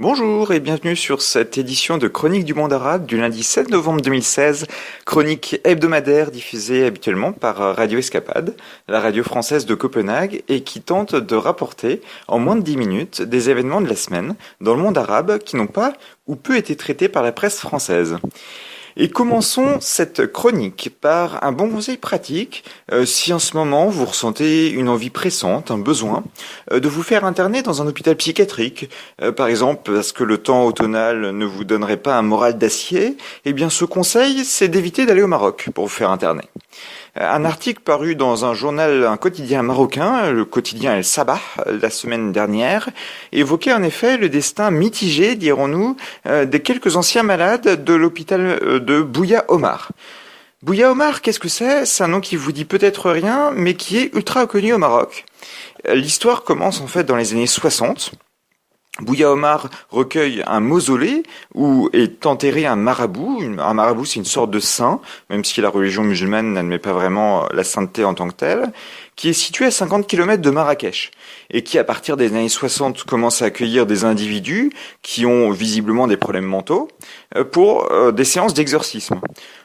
Bonjour et bienvenue sur cette édition de Chronique du monde arabe du lundi 7 novembre 2016, chronique hebdomadaire diffusée habituellement par Radio Escapade, la radio française de Copenhague, et qui tente de rapporter en moins de 10 minutes des événements de la semaine dans le monde arabe qui n'ont pas ou peu été traités par la presse française. Et commençons cette chronique par un bon conseil pratique. Si en ce moment vous ressentez une envie pressante, un besoin, de vous faire interner dans un hôpital psychiatrique, par exemple parce que le temps automnal ne vous donnerait pas un moral d'acier, eh bien ce conseil c'est d'éviter d'aller au Maroc pour vous faire interner. Un article paru dans un quotidien marocain, le quotidien El Sabah, la semaine dernière, évoquait en effet le destin mitigé, dirons-nous, des quelques anciens malades de l'hôpital de Bouya Omar. Bouya Omar, qu'est-ce que c'est ? C'est un nom qui vous dit peut-être rien, mais qui est ultra connu au Maroc. L'histoire commence en fait dans les années 60. Bouya Omar recueille un mausolée où est enterré un marabout. Un marabout, c'est une sorte de saint, même si la religion musulmane n'admet pas vraiment la sainteté en tant que telle, qui est situé à 50 km de Marrakech et qui, à partir des années 60, commence à accueillir des individus qui ont visiblement des problèmes mentaux pour des séances d'exorcisme.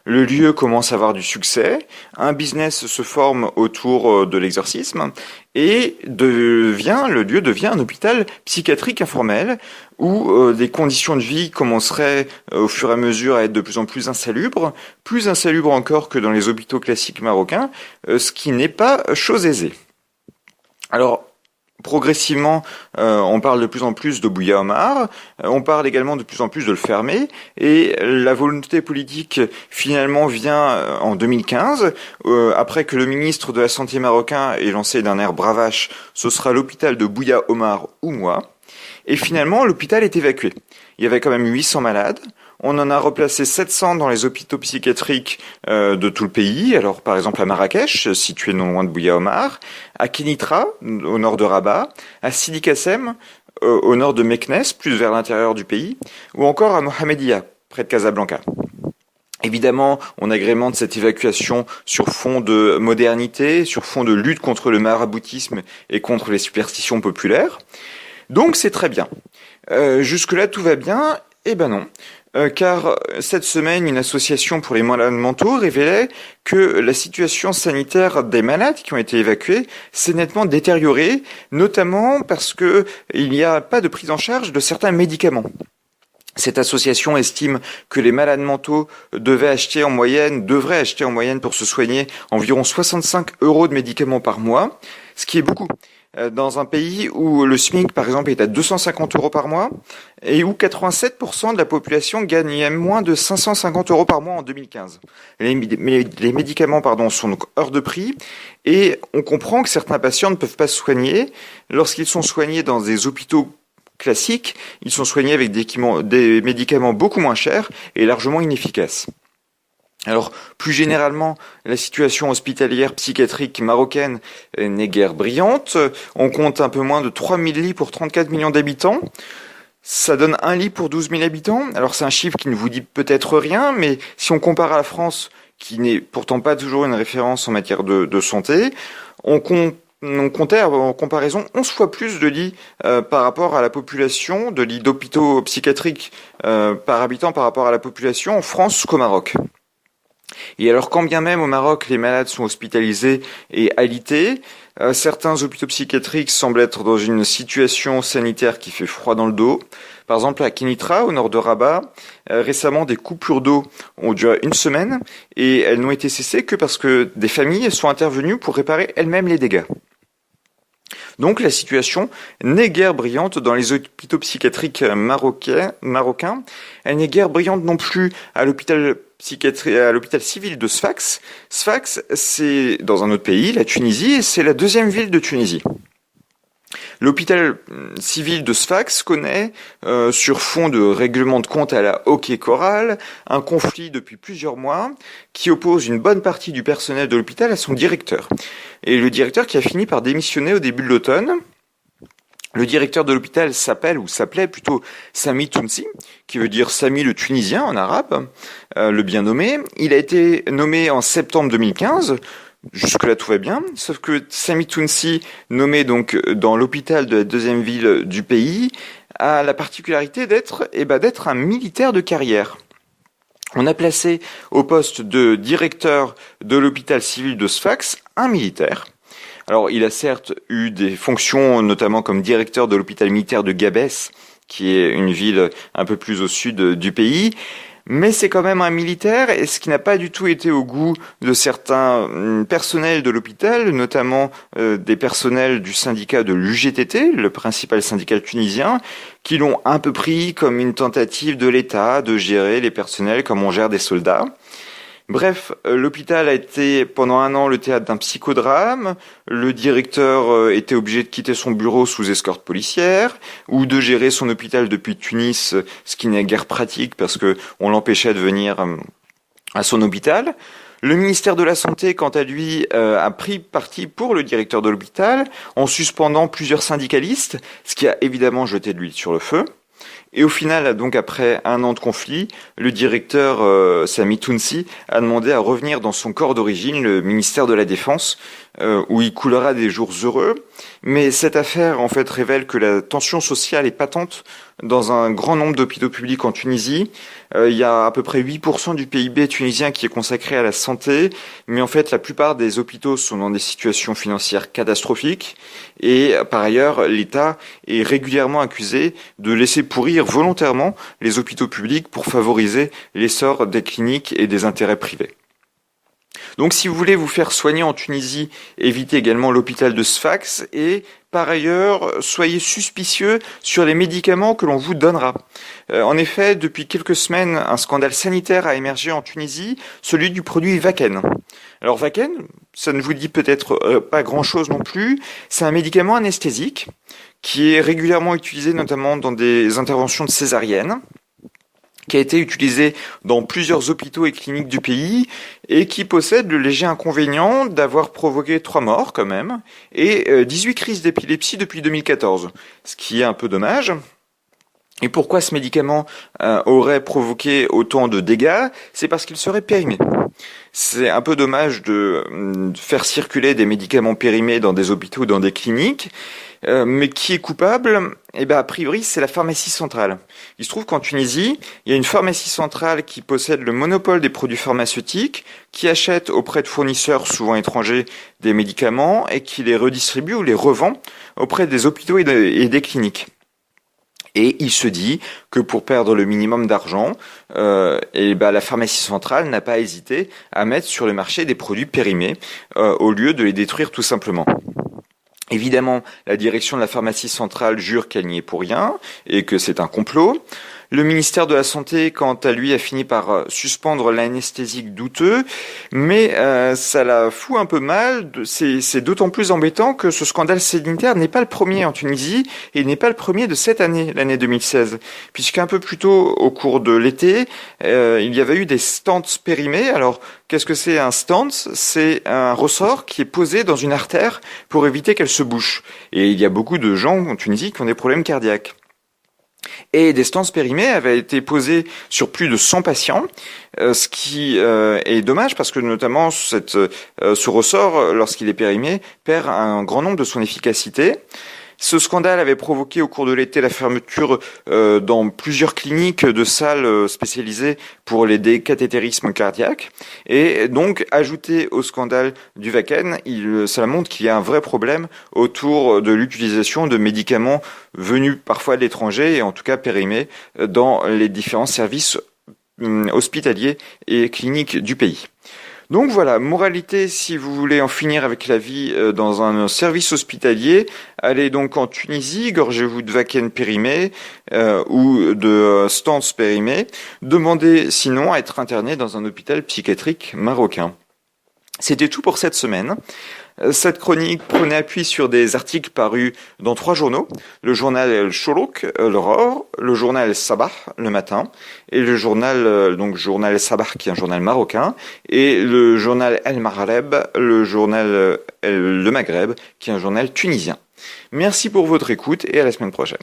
Le lieu commence à avoir du succès, un business se forme autour de l'exorcisme et le lieu devient un hôpital psychiatrique informel où des conditions de vie commenceraient au fur et à mesure à être de plus en plus insalubres encore que dans les hôpitaux classiques marocains, ce qui n'est pas chose aisée. Alors, progressivement, on parle de plus en plus de Bouya Omar, on parle également de plus en plus de le fermer, et la volonté politique finalement vient en 2015, après que le ministre de la Santé marocain ait lancé d'un air bravache « ce sera l'hôpital de Bouya Omar ou moi », et finalement l'hôpital est évacué. Il y avait quand même 800 malades. On en a replacé 700 dans les hôpitaux psychiatriques de tout le pays. Alors, par exemple, à Marrakech, situé non loin de Bouya Omar, à Kénitra, au nord de Rabat, à Sidi Kassem, au nord de Meknès, plus vers l'intérieur du pays, ou encore à Mohamedia, près de Casablanca. Évidemment, on agrémente cette évacuation sur fond de modernité, sur fond de lutte contre le maraboutisme et contre les superstitions populaires. Donc, c'est très bien. Jusque-là, tout va bien. Eh ben non. Car cette semaine, une association pour les malades mentaux révélait que la situation sanitaire des malades qui ont été évacués s'est nettement détériorée, notamment parce que il n'y a pas de prise en charge de certains médicaments. Cette association estime que les malades mentaux devraient acheter en moyenne pour se soigner environ 65 € de médicaments par mois, ce qui est beaucoup. Dans un pays où le SMIC, par exemple, est à 250 € par mois et où 87% de la population gagne moins de 550 € par mois en 2015. Les médicaments, sont donc hors de prix et on comprend que certains patients ne peuvent pas se soigner. Lorsqu'ils sont soignés dans des hôpitaux classiques, ils sont soignés avec des médicaments beaucoup moins chers et largement inefficaces. Alors, plus généralement, la situation hospitalière psychiatrique marocaine n'est guère brillante. On compte un peu moins de 3000 lits pour 34 millions d'habitants. Ça donne un lit pour 12 000 habitants. Alors, c'est un chiffre qui ne vous dit peut-être rien, mais si on compare à la France, qui n'est pourtant pas toujours une référence en matière de santé, on comptait en comparaison 11 fois plus de lits par rapport à la population, de lits d'hôpitaux psychiatriques par habitant par rapport à la population en France qu'au Maroc. Et alors, quand bien même au Maroc, les malades sont hospitalisés et alités, certains hôpitaux psychiatriques semblent être dans une situation sanitaire qui fait froid dans le dos. Par exemple, à Kénitra, au nord de Rabat, récemment, des coupures d'eau ont duré 1 semaine et elles n'ont été cessées que parce que des familles sont intervenues pour réparer elles-mêmes les dégâts. Donc la situation n'est guère brillante dans les hôpitaux psychiatriques marocains. Elle n'est guère brillante non plus à l'hôpital civil de Sfax. Sfax, c'est dans un autre pays, la Tunisie, et c'est la 2e ville de Tunisie. L'hôpital civil de Sfax connaît, sur fond de règlement de compte à la hockey chorale, un conflit depuis plusieurs mois qui oppose une bonne partie du personnel de l'hôpital à son directeur. Et le directeur qui a fini par démissionner au début de l'automne. Le directeur de l'hôpital s'appelait plutôt Sami Tounsi, qui veut dire Sami le Tunisien en arabe, le bien nommé. Il a été nommé en septembre 2015. Jusque-là, tout va bien, sauf que Sami Tounsi, nommé donc dans l'hôpital de la 2e ville du pays, a la particularité d'être un militaire de carrière. On a placé au poste de directeur de l'hôpital civil de Sfax un militaire. Alors, il a certes eu des fonctions, notamment comme directeur de l'hôpital militaire de Gabès, qui est une ville un peu plus au sud du pays, mais c'est quand même un militaire, et ce qui n'a pas du tout été au goût de certains personnels de l'hôpital, notamment des personnels du syndicat de l'UGTT, le principal syndicat tunisien, qui l'ont un peu pris comme une tentative de l'État de gérer les personnels comme on gère des soldats. Bref, l'hôpital a été pendant 1 an le théâtre d'un psychodrame. Le directeur était obligé de quitter son bureau sous escorte policière ou de gérer son hôpital depuis Tunis, ce qui n'est guère pratique parce que on l'empêchait de venir à son hôpital. Le ministère de la Santé, quant à lui, a pris parti pour le directeur de l'hôpital en suspendant plusieurs syndicalistes, ce qui a évidemment jeté de l'huile sur le feu. Et au final, donc après 1 an de conflit, le directeur Sami Tounsi a demandé à revenir dans son corps d'origine, le ministère de la Défense, où il coulera des jours heureux. Mais cette affaire, en fait, révèle que la tension sociale est patente dans un grand nombre d'hôpitaux publics en Tunisie. Il y a à peu près 8% du PIB tunisien qui est consacré à la santé, mais en fait, la plupart des hôpitaux sont dans des situations financières catastrophiques. Et par ailleurs, l'État est régulièrement accusé de laisser pourrir volontairement les hôpitaux publics pour favoriser l'essor des cliniques et des intérêts privés. Donc si vous voulez vous faire soigner en Tunisie, évitez également l'hôpital de Sfax et par ailleurs, soyez suspicieux sur les médicaments que l'on vous donnera. En effet, depuis quelques semaines, un scandale sanitaire a émergé en Tunisie, celui du produit Vaken. Alors Vaken, ça ne vous dit peut-être pas grand-chose non plus, c'est un médicament anesthésique qui est régulièrement utilisé notamment dans des interventions de césarienne, qui a été utilisé dans plusieurs hôpitaux et cliniques du pays et qui possède le léger inconvénient d'avoir provoqué 3 morts quand même et 18 crises d'épilepsie depuis 2014, ce qui est un peu dommage. Et pourquoi ce médicament aurait provoqué autant de dégâts? C'est parce qu'il serait périmé. C'est un peu dommage de faire circuler des médicaments périmés dans des hôpitaux ou dans des cliniques. Mais qui est coupable? A priori, c'est la pharmacie centrale. Il se trouve qu'en Tunisie, il y a une pharmacie centrale qui possède le monopole des produits pharmaceutiques, qui achète auprès de fournisseurs souvent étrangers des médicaments et qui les redistribue ou les revend auprès des hôpitaux et des cliniques. Et il se dit que pour perdre le minimum d'argent, la pharmacie centrale n'a pas hésité à mettre sur le marché des produits périmés au lieu de les détruire tout simplement. Évidemment, la direction de la pharmacie centrale jure qu'elle n'y est pour rien et que c'est un complot. Le ministère de la Santé, quant à lui, a fini par suspendre l'anesthésique douteux, mais ça la fout un peu mal. C'est d'autant plus embêtant que ce scandale sanitaire n'est pas le premier en Tunisie et n'est pas le premier de cette année, l'année 2016, puisqu'un peu plus tôt, au cours de l'été, il y avait eu des stents périmés. Alors, qu'est-ce que c'est un stent? C'est un ressort qui est posé dans une artère pour éviter qu'elle se bouche. Et il y a beaucoup de gens en Tunisie qui ont des problèmes cardiaques. Et des stents périmés avaient été posés sur plus de 100 patients, ce qui est dommage parce que notamment ce ressort, lorsqu'il est périmé, perd un grand nombre de son efficacité. Ce scandale avait provoqué au cours de l'été la fermeture dans plusieurs cliniques de salles spécialisées pour les décathétérismes cardiaques. Et donc, ajouté au scandale du Vaken, cela montre qu'il y a un vrai problème autour de l'utilisation de médicaments venus parfois de l'étranger et en tout cas périmés dans les différents services hospitaliers et cliniques du pays. Donc voilà, moralité, si vous voulez en finir avec la vie dans un service hospitalier, allez donc en Tunisie, gorgez-vous de Vaken périmé ou de stents périmés. Demandez sinon à être interné dans un hôpital psychiatrique marocain. C'était tout pour cette semaine. Cette chronique prenait appui sur des articles parus dans 3 journaux, le journal El Shorouk, l'aurore, le journal El Sabah, le matin, et le journal El Sabah, qui est un journal marocain, et le journal El Maghreb, le journal Le Maghreb, qui est un journal tunisien. Merci pour votre écoute et à la semaine prochaine.